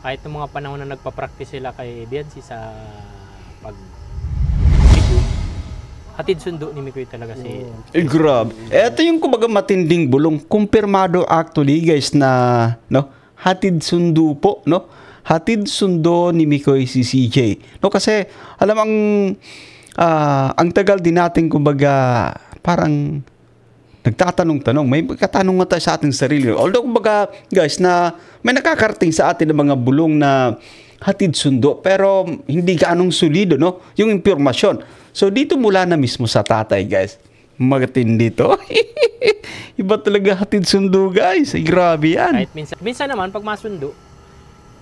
Kahit ng mga panahon na nagpa-practice sila kay Biancy sa pag hatid sundo ni Mikoy talaga si... Grabe. Ito yung kumbaga matinding bulong. Kumpirmado actually guys na no, hatid sundo po, no? Hatid sundo ni Mikoy si CJ. No, kasi alam ang tagal din natin kumbaga parang nagtatanong-tanong. May katanong nga tayo sa ating sarili. Although kumbaga guys na may nakakarating sa atin ng mga bulong na hatid sundo pero hindi gaanong solido, no? Yung impormasyon. So dito mula na mismo sa tatay guys. Magatindi to. Iba talaga hatid sundo guys. Ay, grabe yan. Kahit minsan naman pag masundo,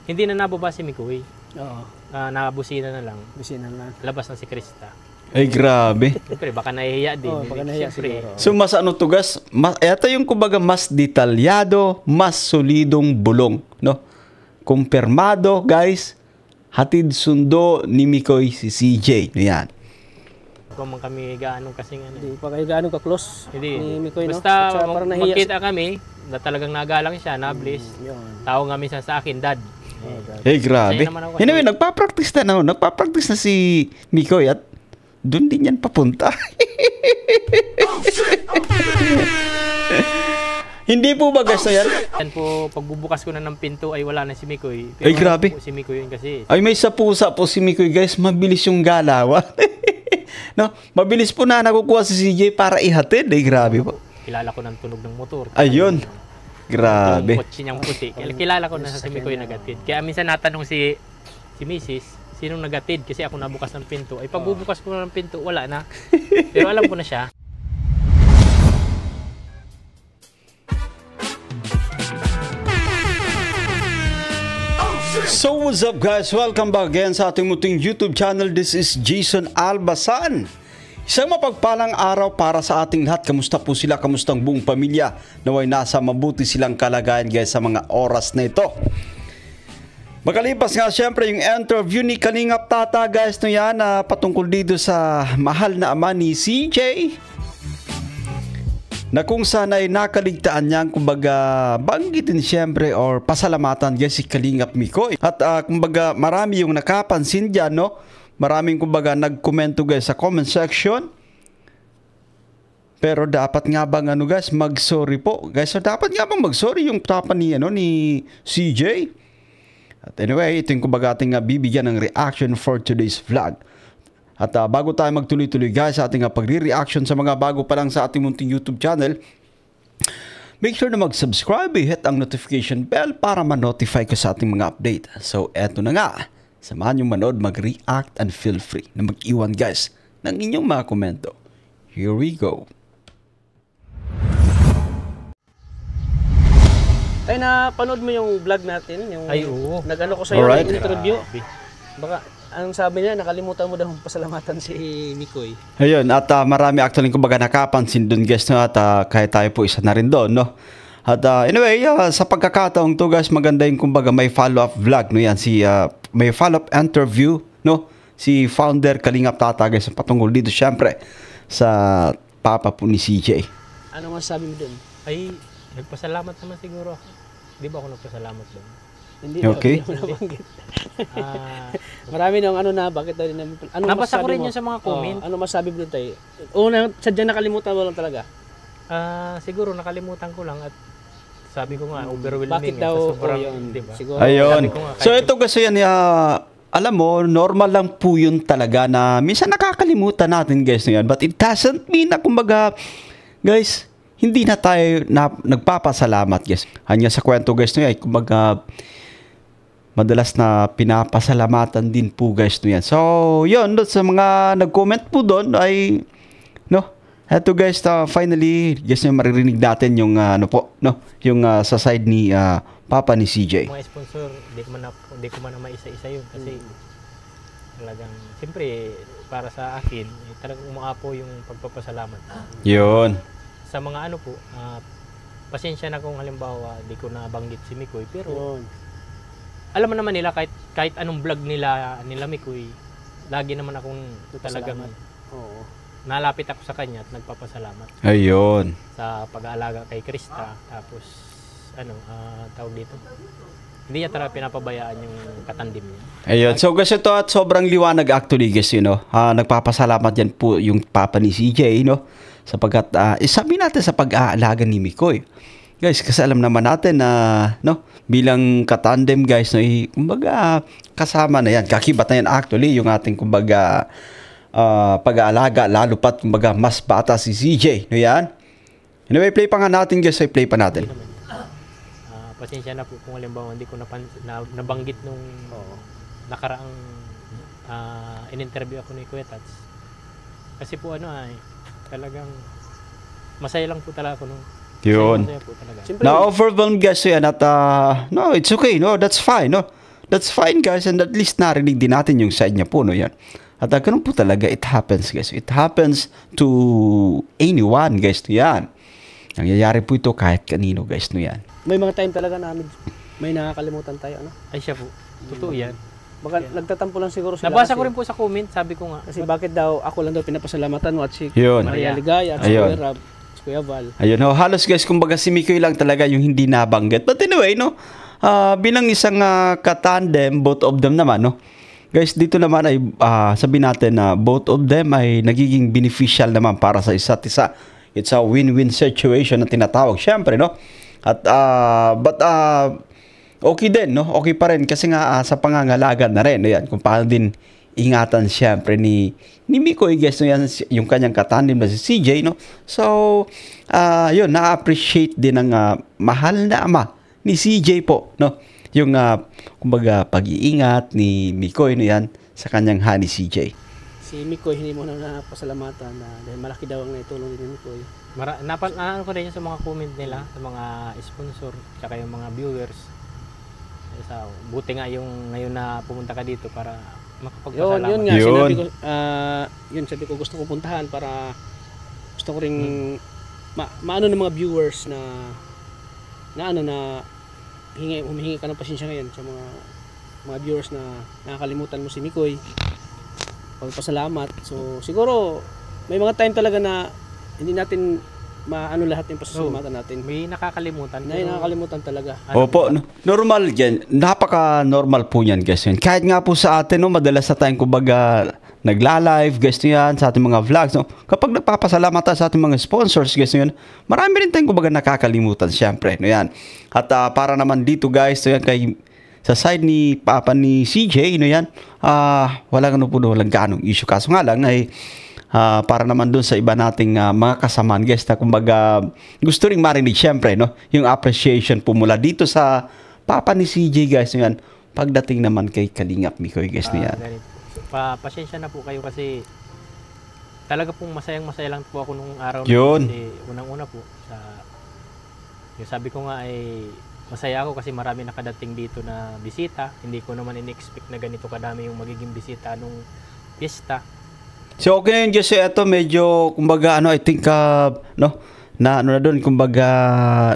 hindi na nababa si Mikoy. Oo. Nakabusina na lang. Busina na. Labas na si Krista. Ay, grabe. Siyempre, baka nahihiya din. Oo, baka nahihiya siguro. So, mas ano to, guys? Ito yung kumbaga mas detalyado, mas solidong bulong, no? Kumpirmado, guys. Hatid sundo ni Mikoy si CJ. Yan. Kung man kami gaano kasing ano. Hindi pa kayo gaano ka-close Hindi. ni Mikoy, no? Basta Parang nahiya magkita kami, na talagang nagalang siya, na-bliss. Yun. Tao nga minsan sa akin, Dad. Eh, grabe. Kasi naman ako kasi- Anyway, nagpa-practice na, no? Nagpa-practice na si Mikoy at doon din yan papunta. Hindi po ba guys na yan? Yan po, pagbubukas ko na ng pinto ay wala na si Mikoy. Ay, grabe. Si Mikoy yun kasi. Ay, may sapusa po si Mikoy guys. Mabilis yung galawan. No? Mabilis po na nakukuha si CJ para ihatid. Ay, grabe po. Kilala ko ng tunog ng motor. Ayun. Grabe. Yung kotse niyang puti. Kilala ko na sa si Mikoy nagatid. Kaya minsan natanong si Mrs. Sinong nagatid? Kasi ako nabukas ng pinto. Ay pagbubukas ko na ng pinto, wala na. Pero alam ko na siya. So what's up guys? Welcome back again sa ating muting YouTube channel. This is Jason Albasan. Isang mapagpalang araw para sa ating lahat. Kamusta po sila? Kamusta ang buong pamilya? Naway nasa mabuti silang kalagayan guys sa mga oras na ito. Makalipas nga syempre yung interview ni Kalingap Tata guys no yan patungkol dito sa mahal na ama ni CJ. Na kung saan ay nakaligtaan niyang kumbaga banggitin siyempre or pasalamatan guys si Kalingap Mikoy. At kumbaga marami yung nakapansin dyan, no? Maraming kumbaga nagkomento guys sa comment section. Pero dapat nga bang ano guys mag-sorry po guys. So dapat nga bang mag-sorry yung tapa ni, ni CJ? At anyway, ito yung kumbaga ating bibigyan ng reaction for today's vlog. At bago tayo magtuloy-tuloy guys sa ating pagre-reaction sa mga bago pa lang sa ating munting YouTube channel, make sure na mag-subscribe, hit ang notification bell para ma-notify ko sa ating mga update. So eto na nga, samahan nyo manood, mag-react and feel free na mag-iwan guys ng inyong mga komento. Here we go. Ay, napanood mo yung vlog natin? Yung Ay, oo. Nag-ano ko sa'yo, Alright. interview. Baka, anong sabi niya, nakalimutan mo daw pasalamatan si Mikoy. Ayun, at marami actually kumbaga nakapansin dun guys, no? At kaya tayo po isa na rin doon, no? At anyway, sa pagkakataong to guys, maganda yung kumbaga may follow-up vlog, no? Yan, may follow-up interview, no? Si founder Kalingap Tata guys, patungkol dito syempre sa papa po ni CJ. Ano masasabi mo dun? Ay, nagpasalamat naman siguro ako. Di ba ako nagpasalamat doon? Hindi Okay. na, hindi mo nabanggit. Ah, Marami nang ano na, bakit daw din namin. Ano Nabasa ko masasabi rin mo? yun sa mga comment. Ano masasabi mo dun tayo? Una, sadyang nakalimutan mo lang talaga. siguro nakalimutan ko lang at sabi ko nga, overwhelming. Bakit daw, sa sobrang, yun, di ba? siguro. Ayun. Sabi ko nga, So ito kasi yan, alam mo, normal lang po yun talaga na minsan nakakalimutan natin guys na yan. But it doesn't mean na kumbaga, guys, hindi na tayo nagpapasalamat guys. Hanya sa kwento guys na yan, kumbaga, madalas na pinapasalamatan din po guys no yan. So, yun, sa mga nag-comment po doon ay, no, eto guys, finally, guys na maririnig natin yung, yung sa side ni Papa ni CJ. mga sponsor, hindi ko man na maisa-isa yun kasi talagang, siyempre, para sa akin, talagang umaapo yung pagpapasalamat. Yun. Sa mga ano po, pasensya na kung halimbawa, di ko nabanggit si Mikoy, pero Yun. alam mo naman nila kahit anong vlog nila Mikoy, lagi naman akong talagang Oo. nalapit ako sa kanya at nagpapasalamat Ayun. sa pag-aalaga kay Krista. Tapos tawag dito, Hindi niya talaga pinapabayaan yung katandim niya. Ayun. So guys, ito at sobrang liwanag actually guys, nagpapasalamat yan po yung papa ni CJ, sapagkat sabi natin sa pag-aalaga ni Mikoy. Guys, kasi alam naman natin na bilang katandem guys, kumbaga kasama na yan. Kakibat na yan actually yung ating kumbaga pag-aalaga, lalo pat kumbaga mas bata si CJ. Yan. Anyway, play pa nga natin guys, play pa natin. Pasensya na po kung halimbawa hindi ko nabanggit nung nakaraang in-interview ako ni Kuya Tats. Kasi po talagang masaya lang po talaga ako nung yun. masaya po talaga. Na-overwhelmed guys yan at no, it's okay, that's fine, That's fine guys, and at least narinig din natin yung side niya po, yan. At ganun po talaga, it happens guys. It happens to anyone guys, yan. Nangyayari po ito kahit kanino guys, yan. May mga time talaga na may nakakalimutan tayo, Ay siya po, totoo yan. Baka nagtatampo lang siguro sila. Nabasa ko rin po sa comment, sabi ko nga. Kasi bakit daw ako lang daw pinapasalamatan mo at si Yun. Maria Ligaya at si Kuya Rab, si Kuya Val. Ayun, halos guys, kumbaga si Mikoy lang talaga yung hindi nabanggit. But anyway, bilang isang katandem, both of them naman, guys, dito naman ay sabi natin na both of them ay nagiging beneficial naman para sa isa't isa. It's a win-win situation na tinatawag, syempre, At but okay din, okay pa rin kasi nga sa pangangalaga na rin, ayan, kung paano din ingatan syempre ni Mikoy guys, yan, yung kanyang katandem na si CJ, So yun, na-appreciate din ng mahal na ama ni CJ po, yung kumbaga pag-iingat ni Mikoy yan sa kanyang honey CJ. Si Mikoy hindi mo na napasalamatan dahil malaki daw ang naitulong din ni Mikoy. Ano ko rin sa mga comment nila, sa mga sponsor, tsaka yung mga viewers. Buti nga yung ngayon na pumunta ka dito para makapagpasalamat. Yun nga, sinabi ko, sabi ko gusto ko puntahan para gusto ko ring maano ng mga viewers na humihingi ka ng pasensya ngayon sa mga viewers na nakakalimutan mo si Mikoy. Pagpasalamat. So siguro may mga time talaga na hindi natin maano lahat yung pasasalamatan natin. May nakakalimutan. Nakakalimutan talaga. Opo, normal yan. Napaka-normal po yan, guys. Kahit nga po sa atin, madalas na tayong kumbaga nagla-live, guys, yan, sa ating mga vlogs. Kapag nagpapasalamat tayo sa ating mga sponsors, guys, yan, marami rin tayong kumbaga nakakalimutan, syempre. Yan. At para naman dito, guys, yan, sa side ni Papa ni CJ, yan, walang ganong issue. Kaso nga lang, para naman dun sa iba nating mga kasamaan guys na kumbaga gusto ring marinig syempre yung appreciation po mula dito sa papa ni CJ guys yan pagdating naman kay Kalingap Mikoy guys niyan. Pasensya na po kayo kasi talaga pong masaya lang po ako nung araw yun. Kasi unang-una po yung sabi ko nga ay masaya ako kasi marami nakadating dito na bisita. Hindi ko naman in-expect na ganito kadami yung magiging bisita nung piyesta. So okay na yun kasi ito medyo kumbaga I think na doon kumbaga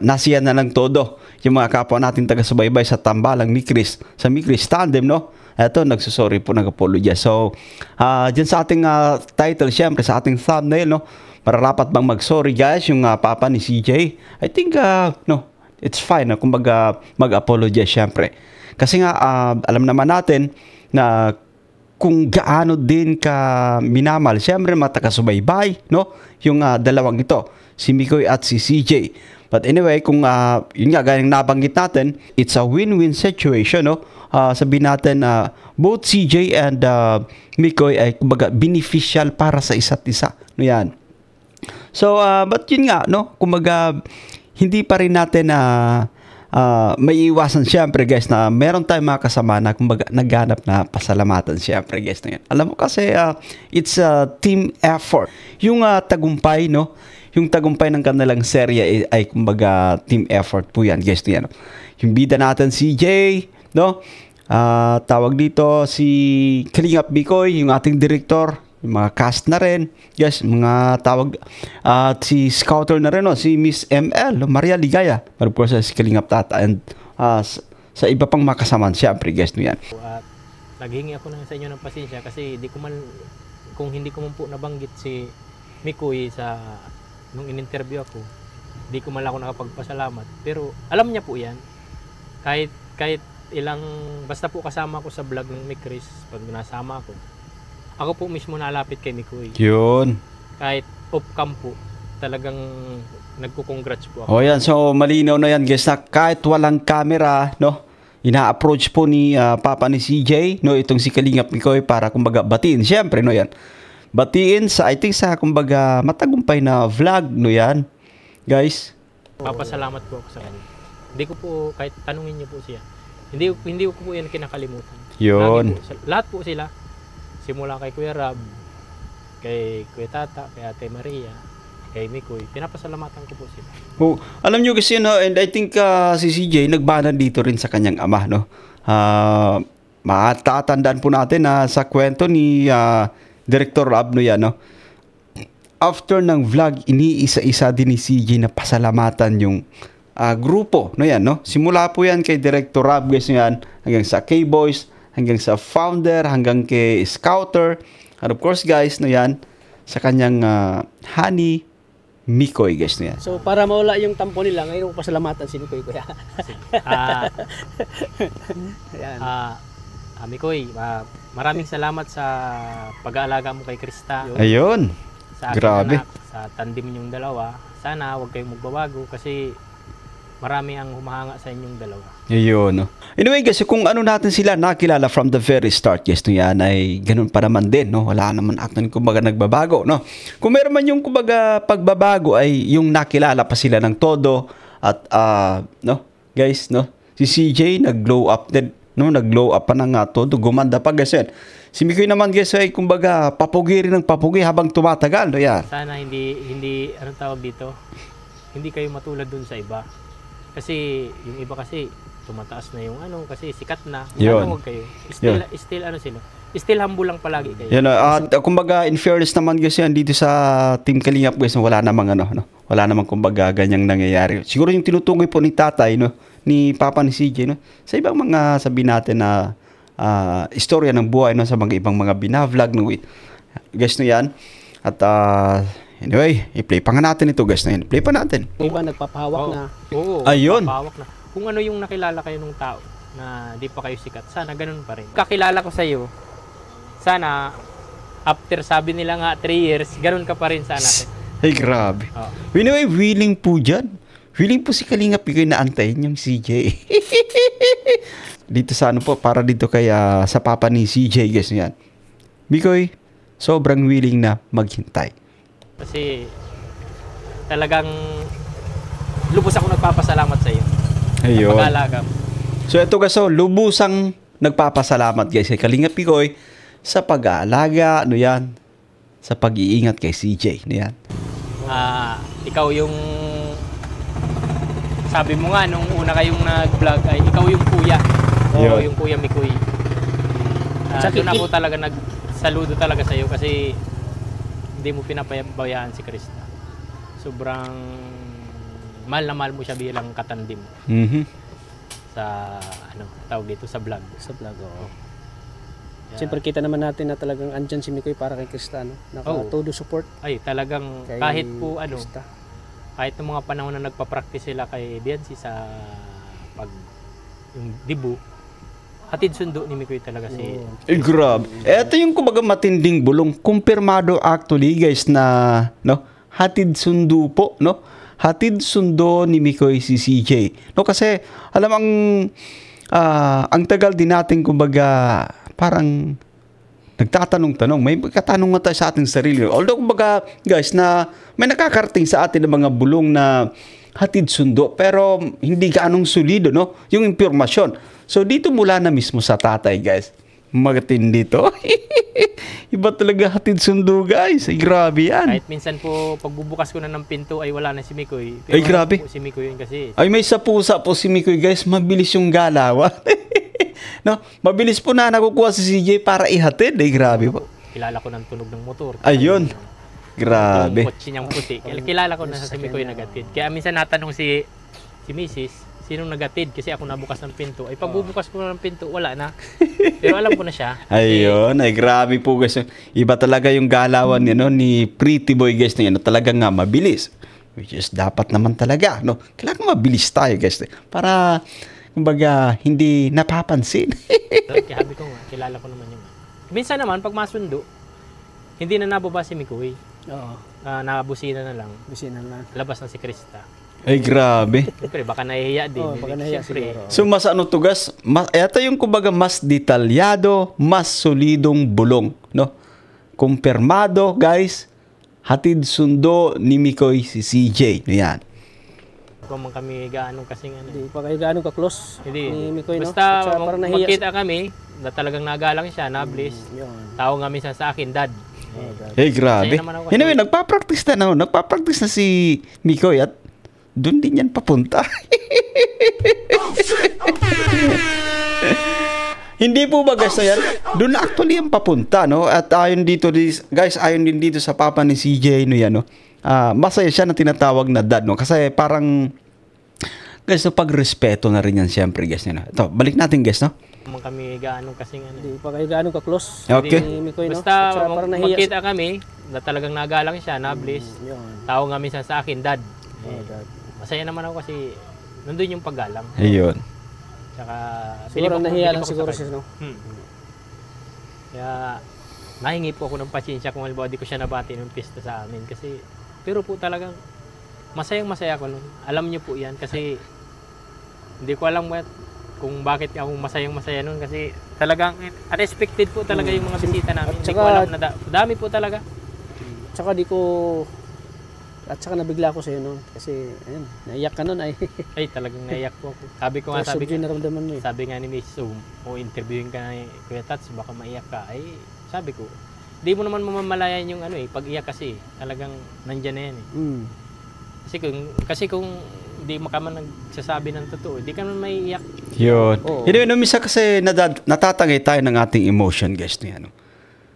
nasiyan na lang todo yung mga kapwa natin taga-subaybay sa tambalang Mikris sa Mikris Tandem Ito nagsusorry po, nag-apologize. So diyan sa ating title syempre sa ating thumbnail mararapat bang mag-sorry guys yung papa ni CJ? I think it's fine kumbaga mag-apologize syempre. Kasi nga alam naman natin na kung gaano din ka minamal, siyempre matakasubaybay, yung dalawang ito, si Mikoy at si CJ. But anyway, kung yun nga, gayang nabanggit natin, it's a win-win situation, sabihin natin, both CJ and Mikoy ay kumbaga beneficial para sa isa't isa. Yan. So, but yun nga, kumbaga, hindi pa rin natin may iwasan siyempre guys na meron tayong mga kasama na kumbaga naghanap na pasalamatan siyempre guys na yan. Alam mo kasi it's a team effort. Yung tagumpay yung tagumpay ng kanilang serye ay kumbaga team effort po yan guys na yan. Yung bida natin CJ, tawag dito si Kalingap Mikoy, yung ating director, yung mga cast na rin, yes, mga tawag si scouter na rin, si Miss ML, Maria Ligaya, of course, si Kalingap Tata, and sa iba pang makasaman, siyempre, guys, yan. At naghingi ako sa inyo ng pasensya kasi kung hindi ko man po nabanggit si Mikoy nung in-interview ako, di ko man ako nakapagpasalamat. Pero alam niya po yan, kahit basta po kasama ko sa vlog ng Mick Chris, pag nasama ako po mismo nalapit kay Mikoy. Yun. Kahit off-cam po, talagang nagko-congrats po ako. O yan, so malinaw na yan guys na kahit walang camera, no, ina-approach po ni Papa ni CJ, no, itong si Kalingap Mikoy para kumbaga batiin. Siyempre, no, yan. Batiin sa, I think sa kumbaga matagumpay na vlog, no, yan. Guys. Papasalamat po ako sa kanya. Hindi ko po, kahit tanungin niyo po siya, hindi ko po yan kinakalimutan. Yun. Lagi po, lahat po sila. Simula kay Kuya Rab, kay Kuya Tata, kay Ate Maria, kay Mikoy, pinapasalamatan ko po sila. Oh, alam nyo kasi, no, and I think si CJ nagbanad dito rin sa kanyang ama, no. Matatandaan po natin na sa kwento ni Director Rab, no, yan, no. After ng vlog, iniisa-isa din ni CJ na pasalamatan yung grupo, no, yan, no. Simula po yan kay Director Rab, guys, no, yan, hanggang sa K-Boys, hanggang sa founder, hanggang kay Scouter, and of course, guys, no, yan, sa kanyang honey, Mikoy, guys, na yan. So, para mawala yung tampo nila, ngayon ko pasalamatan si Mikoy, kuya. Ayan. Mikoy, maraming salamat sa pag-aalaga mo kay Krista. Ayun. Sa aking Grabe. anak, sa tandem ninyong dalawa. Sana huwag kayong magbabago kasi marami ang humahanga sa inyong dalawa. Ayun, no. Anyway, guys, kung ano natin sila nakilala from the very start, guys, no, yan ay ganun pa naman din, no. Wala naman actually kumbaga nagbabago, no. Kung meron man yung kumbaga pagbabago ay yung nakilala pa sila ng todo at no, guys, no. Si CJ nag-glow up din, no, nag-glow up pa ng todo, gumanda pa, guys. Yan. Si Mikoy naman, guys, ay kumbaga papugi rin ng papugi habang tumatagal, no, yan. Sana hindi anong tawag dito? Hindi kayo matulad dun sa iba. Kasi yung iba kasi tumataas na yung kasi sikat na. Sana huwag kayo. Still ano sila. Still humble lang palagi kayo. Yan, at kumbaga in fairness naman, guys, yan dito sa Team Kalingap, guys, wala namang no. Wala namang kumbaga ganyang nangyayari. Siguro yung tinutukoy po ni tatay, no, ni Papa ni CJ, no, sa ibang mga sabi natin na istorya ng buhay, no, sa mga ibang mga binavlog, no, guys, no, yan. At anyway, i-play pa nga natin ito, guys, na yan. Play pa natin. Yung iba nagpapahawak na. Oo. Ayun. Nagpapahawak na. Kung ano yung nakilala kayo ng tao na di pa kayo sikat, sana ganun pa rin. Kakilala ko sa iyo, sana after sabi nila nga 3 years, ganun ka pa rin sana. Ay, grabe. Oh. Anyway, willing po dyan. Willing po si Kalingap Mikoy na antayin yung CJ. Dito sa po, para dito kay sa papa ni CJ, guys, yan. Mikoy, sobrang willing na maghintay. Kasi talagang lubos ako nagpapasalamat sa iyo. Ayun. Pag-aalaga mo. So ito, guys, so lubusang nagpapasalamat, guys, kay Kalingap Mikoy sa pag-aalaga, ano yan, sa pag-iingat kay CJ, ano yan. Ikaw yung sabi mo nga nung una kayong nag-vlog ay ikaw yung kuya. Oo, yung kuya Mikoy. Doon ako talaga nagsaludo talaga sa iyo kasi hindi mo pinapabayaan si Krista. Sobrang mahal na mahal mo siya bilang katandim. Sa tawag dito sa vlog. Sa vlog, oo. Siyempre kita naman natin na talagang andyan si Mikoy para kay Krista, no? Todo support. Ay, talagang kay kahit po Krista. Kahit ng mga panahon na nagpa-practice sila kay Biancy sa yung dibu, hatid sundo ni Mikoy talaga si... Grabe. Ito yung kumbaga matinding bulong. Kumpirmado actually, guys, na no, hatid sundo po, no? Hatid sundo ni Mikoy si CJ. No, kasi alam ang tagal din natin kumbaga parang nagtatanong-tanong. May katanungan tayo sa ating sarili. Although kumbaga, guys, na may nakakarating sa atin ng mga bulong na hatid sundo pero hindi gaanong solido, no? Yung impormasyon. So dito mula na mismo sa tatay, guys. Matindi to. Iba talaga hatid sundo, guys. Ay, grabe yan. Kahit minsan po pagbubukas ko na ng pinto ay wala na si Mikoy. Ay, grabe. Si Mikoy yun kasi. Ay, may sapusa po si Mikoy, guys. Mabilis yung galawan. No, mabilis po na nakukuha si CJ para ihatid. Ay, grabe po. Kilala ko ng tunog ng motor. Ayun. Grabe. Yung kotse niyang puti. Kilala ko na sa si Mikoy nagatid. Kaya minsan natanong si Mrs. Sinong nagatid? Kasi ako nabukas ng pinto. Ay pagbubukas ko ng pinto, wala na. Pero alam ko na siya. Ayun. Ay, grabe po, guys. Iba talaga yung galawan ni Pretty Boy, guys. Na yan. Talaga nga mabilis. Which is dapat naman talaga. No? Kailangan mabilis tayo, guys. Para kumbaga, hindi napapansin. Kaya sabi ko nga, kilala ko naman yung minsan naman, pag masundo, hindi na nababa si Mikoy. Oo. Nakabusina na lang. Busina lang. Labas na si Krista. Ay, grabe. Siyempre, baka nahihiya din. Oo, baka nahihiya siguro. So, mas ano to, guys? Ito yung kumbaga mas detalyado, mas solidong bulong, no? Kumpirmado, guys. Hatid sundo ni Mikoy si CJ. Yan. Kung man kami gaano kasing ano. Hindi pa kayo gaano ka-close Hindi. ni Mikoy, no? Basta At saka parang nahiya magkita kami, na talagang nagalang siya, na-bliss. Yun. Tao nga minsan sa akin, Dad. Oh, God. Eh, grabe. Masaya naman ako kasi- Anyway, nagpa-practice na, no? Nagpa-practice na si Mikoy at doon din yan papunta. Hindi po ba guys na yan? Doon na actually yung papunta, no? At ayon dito, guys, ayon din dito sa papa ni CJ, no yan, no? Masaya siya na tinatawag na dad, no? Kasi parang, guys, no, pagrespeto na rin yan, siyempre, guys, no? Ito, balik natin, guys, no? Kung kami gaano kasing ano. Hindi pa kayo gaano ka-close Okay. ni Mikoy, no? Basta At saka parang nahiya. magkita kami, na talagang nagalang siya, na-bliss. Yun. Tao nga minsan sa akin, Dad. Oh, God. Masaya naman ako kasi nandun yung paggalang. Ayun. Tsaka, Siguro nahiya lang feeling ko siguro sa siya, no? Kaya, nahingi po ako ng pasyensya kung halimbawa di ko siya nabati ng pista sa amin. Kasi, pero po talagang, masayang masaya ko nun. Alam niyo po yan kasi, hindi ko alam kung bakit ako masayang masaya nun. Kasi, talagang, unexpected po talaga yung mga bisita namin. Hindi ko alam na dami po talaga. Tsaka at saka nabigla ako sa'yo noon. Kasi, ayun, naiyak ka noon ay. Ay, talagang naiyak po ako. Sabi ko nga, Sabi ko naramdaman mo eh. sabi nga ni Miss Zoom, o interviewin ka na ni Kuya Tats, baka maiyak ka. Ay, sabi ko, di mo naman mamamalayan yung ano eh, pag iyak kasi, talagang nandyan na yan eh. Mm. Kasi kung hindi mo ka man nagsasabi ng totoo, di ka man maiiyak. Yun. Oo. Anyway, no, misa kasi natatangay tayo ng ating emotion, guys, no, yan, no?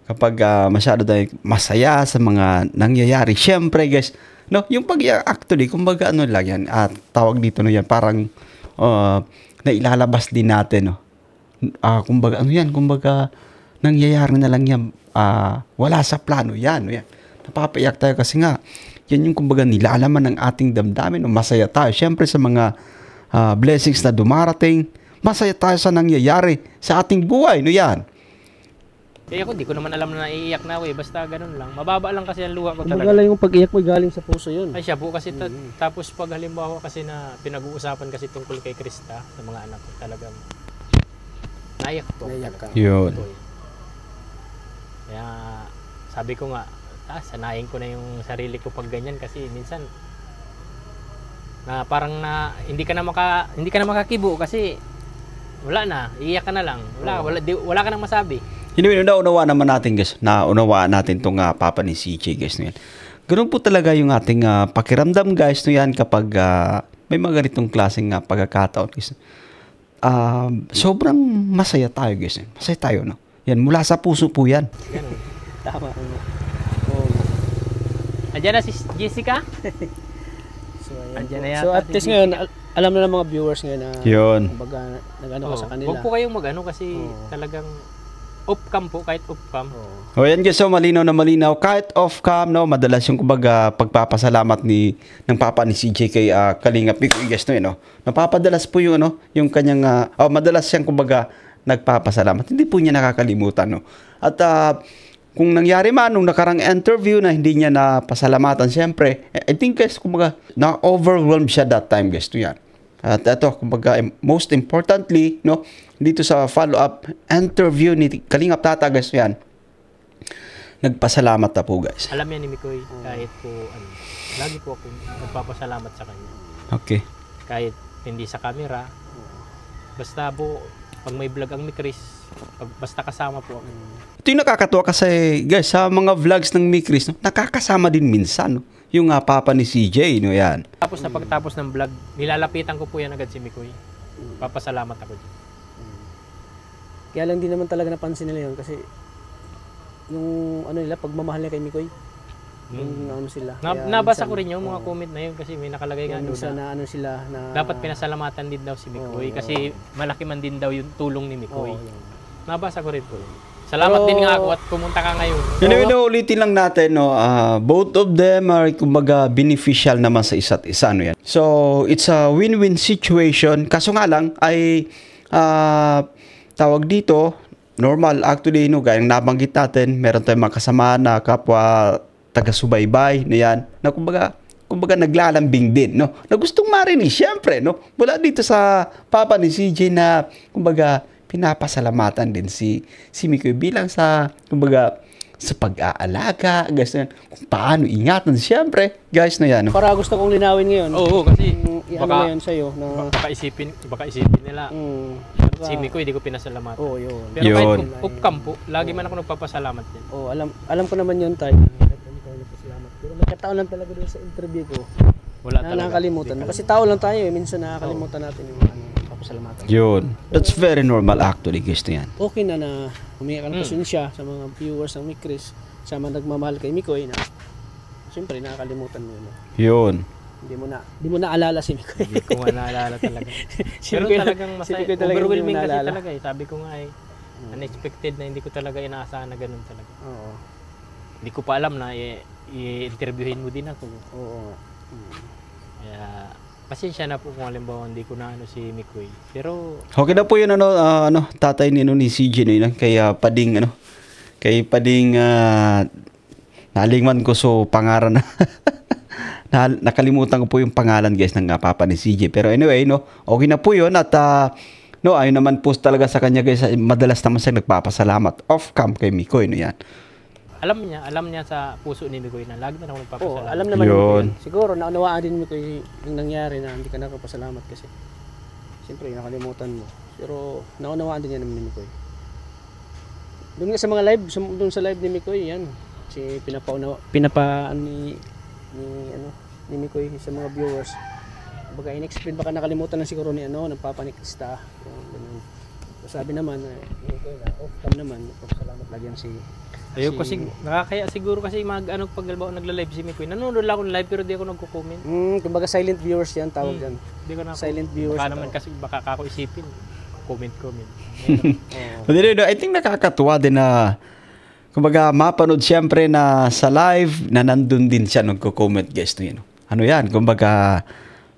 Kapag masyado tayo masaya sa mga nangyayari, syempre, guys, no, yung pag-iyak actually, kumbaga ano lang yan, tawag dito no yan, parang nailalabas din natin, no. Kumbaga ano yan, kumbaga nangyayari na lang yan, wala sa plano yan, no, yan. Napapaiyak tayo kasi nga, yan yung kumbaga nilalaman ng ating damdamin, no, masaya tayo. Syempre sa mga blessings na dumarating, masaya tayo sa nangyayari sa ating buhay, no, yan. Eh ako, di ko naman alam na naiiyak na ako eh, basta ganun lang. Mababa lang kasi ang luha ko Kumbaga talaga. lang yung pag-iyak mo galing sa puso yun. Ay siya po kasi, tapos pag halimbawa kasi na pinag-uusapan kasi tungkol kay Krista, sa mga anak ko, talagang naiyak po. Naiyak ka. Yun. Kaya sabi ko nga, sanayin ko na yung sarili ko pag ganyan kasi minsan na parang hindi ka na makakibo kasi wala na, iiyak ka na lang. Wala ka nang masabi. Anyway, naunawaan naman natin, guys. Naunawaan natin itong papa ni CJ, guys. No, yan. Ganun po talaga yung ating pakiramdam, guys. No, yan, kapag may mga ganitong klaseng pagkakataon, guys. Sobrang masaya tayo, guys. Masaya tayo, no? Yan, mula sa puso po yan. Ganun. Tama. Oo. Andiyan na si Jessica? So, ayan Andiyan po. na yata So, at si least Jessica. ngayon, alam na ng mga viewers ngayon na Yun. kumbaga nag-ano ka sa kanila. Huwag po kayong mag-ano kasi talagang off-cam po, kahit off-cam. O yan, guys. So, malinaw na malinaw. Kahit off-cam, no? Madalas yung kumbaga pagpapasalamat ng papa ni CJ kay Kalinga Mikoy, guys, no, no? Napapadalas po yung, ano, yung kanyang, madalas siyang kumbaga nagpapasalamat. Hindi po niya nakakalimutan, no? At, kung nangyari man nung nakarang interview na hindi niya napasalamatan, siyempre, I think, guys, kumbaga, na-overwhelmed siya that time, guys, no, yan. At ito, kumbaga, most importantly, no, dito sa follow-up interview ni Kalingap Tata, guys, yan, nagpasalamat na po, guys. Alam yan ni Mikoy, kahit po, lagi po ako nagpapasalamat sa kanya. Okay. Kahit hindi sa camera, basta po, pag may vlog ang Mikris, basta kasama po ako. Ito yung nakakatuwa kasi, guys, sa mga vlogs ng Mikris, no, nakakasama din minsan, no, yung papa ni CJ, no, yan. Tapos na pagtapos ng vlog, nilalapitan ko po yan agad si Mikoy. Papasalamat ako dyan. Kaya lang din naman talaga napansin nila yun kasi yung ano nila, pagmamahal nila kay Mikoy. Yung ano sila. Nabasa ko rin yung mga comment na yun kasi may nakalagay nga doon minsan na na ano sila na dapat pinasalamatan din daw si Mikoy kasi malaki man din daw yung tulong ni Mikoy. Oo, yun. Nabasa ko rin po. Salamat Pero- din nga ako at pumunta ka ngayon. Anyway, ulitin lang natin, no, both of them are kumbaga beneficial naman sa isa't isa, no yan. So, it's a win-win situation. Kaso nga lang ay tawag dito, normal actually, no, gaya ng nabanggit natin, meron tayong mga kasama na kapwa taga-subaybay, no yan, na kumbaga naglalambing din, no, na gustong marinig, syempre, no, mula dito sa papa ni CJ na kumbaga pinapasalamatan din si Mikoy bilang sa kumbaga sa pag-aalaga, guys, na yan, kung paano ingatan, syempre, guys, na yan, no. Para gusto kong linawin ngayon. Oo, kasi Ano baka, ngayon sa'yo na... baka isipin nila, si Mikoy, hindi ko pinasalamatan. Oo, yun. Pero Yun. kahit off-cam po, lagi man ako nagpapasalamat din. Oo, alam ko naman yun tayo. Salamat. Pero nagkataon lang talaga doon sa interview ko. Wala Na talaga. nakakalimutan. Hindi Kasi tao lang tayo eh. Minsan nakakalimutan natin yung papasalamatan. Yun. That's very normal actually, guys, na yan. Okay na humingi ka ng pasensya sa mga viewers ng Mikris, sa mga nagmamahal kay Mikoy na siyempre nakakalimutan mo yun. Yun. Hindi mo naalala si Mikoy. Hindi ko nga naalala talaga. Si Pero Mikoy- talagang si masaya. Mikoy talaga hindi mo Overwhelming kasi naalala. talaga eh. Sabi ko nga eh, unexpected na hindi ko talaga inaasahan na ganun talaga. Oo. Hindi ko pa alam na i-interviewin mo din ako. Oo. Kaya pasensya na po kung halimbawa hindi ko na ano si Mikoy. Pero Okay na po yun, tatay ni CJ, no, yun, kaya pading, nalingman ko so pangaran na. Nakalimutan ko po yung pangalan, guys, ng papa ni CJ. Pero anyway, no, okay na po yun at no, ayun naman po talaga sa kanya, guys, madalas naman siya nagpapasalamat off-cam kay Mikoy, no, yan. alam niya sa puso ni Mikoy na lagi na ako Oo, nagpapasalamat. alam naman Yun. mo yun. Siguro naunawaan din mo yung nangyari na hindi ka nakapasalamat kasi siyempre nakalimutan mo. Pero naunawaan din yan naman ni Mikoy. Doon nga sa mga live, doon sa live ni Mikoy, yan. Si pinapaan ni Mikoy sa mga viewers. Baga in-explain, baka nakalimutan na siguro ni ng Papa ni Krista. Yung ganun. Sabi naman, Mikoy na off-cam naman, salamat lagi yan si Ayoko kasi nakakaya siguro kasi pag nagla-live si Mikoy. Nanonood lang ako ng live pero di ako nagko-comment. kumbaga silent viewers yan tawag dyan. Di ko na Silent viewers. Baka naman kasi baka ako isipin. Comment. But I think nakakatuwa din na kumbaga mapanood siyempre na sa live na nandun din siya nagko-comment, guys, no, yun. Ano yan? Kumbaga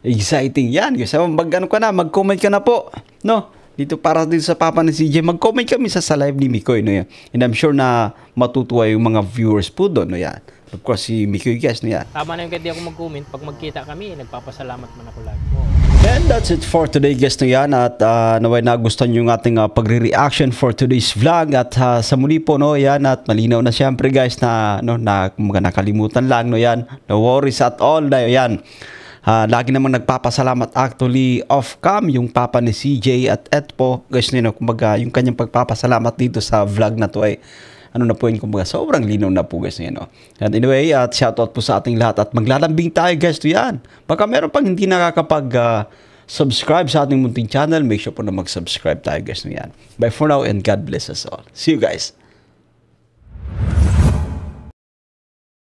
exciting yan, guys. Mag-comment ka na po, no? Dito para din sa papa ni CJ, mag-comment kami sa live ni Mikoy, no, yan. And I'm sure na matutuwa yung mga viewers po doon, no, yan. Of course, si Mikoy, guys, no, yan. Tama na yung kahit di ako mag-comment. Pag magkita kami, nagpapasalamat man ako lagi. And that's it for today, guys, no, yan. At naway nagustuhan yung ating pagre-reaction for today's vlog. At sa muli po, no, yan. At malinaw na siyempre, guys, na nakalimutan lang, no, yan. No worries at all, na yan. Lagi namang nagpapasalamat actually off-cam yung papa ni CJ at po, guys, kumbaga yung kanyang pagpapasalamat dito sa vlog na to ay na po yun, kumbaga sobrang linaw na po, guys, no. And anyway, at shoutout po sa ating lahat at maglalambing tayo, guys, to yan. Baka meron pang hindi subscribe sa ating munting channel, make sure po na mag-subscribe tayo, guys, no, yan. Bye for now and God bless us all. See you, guys.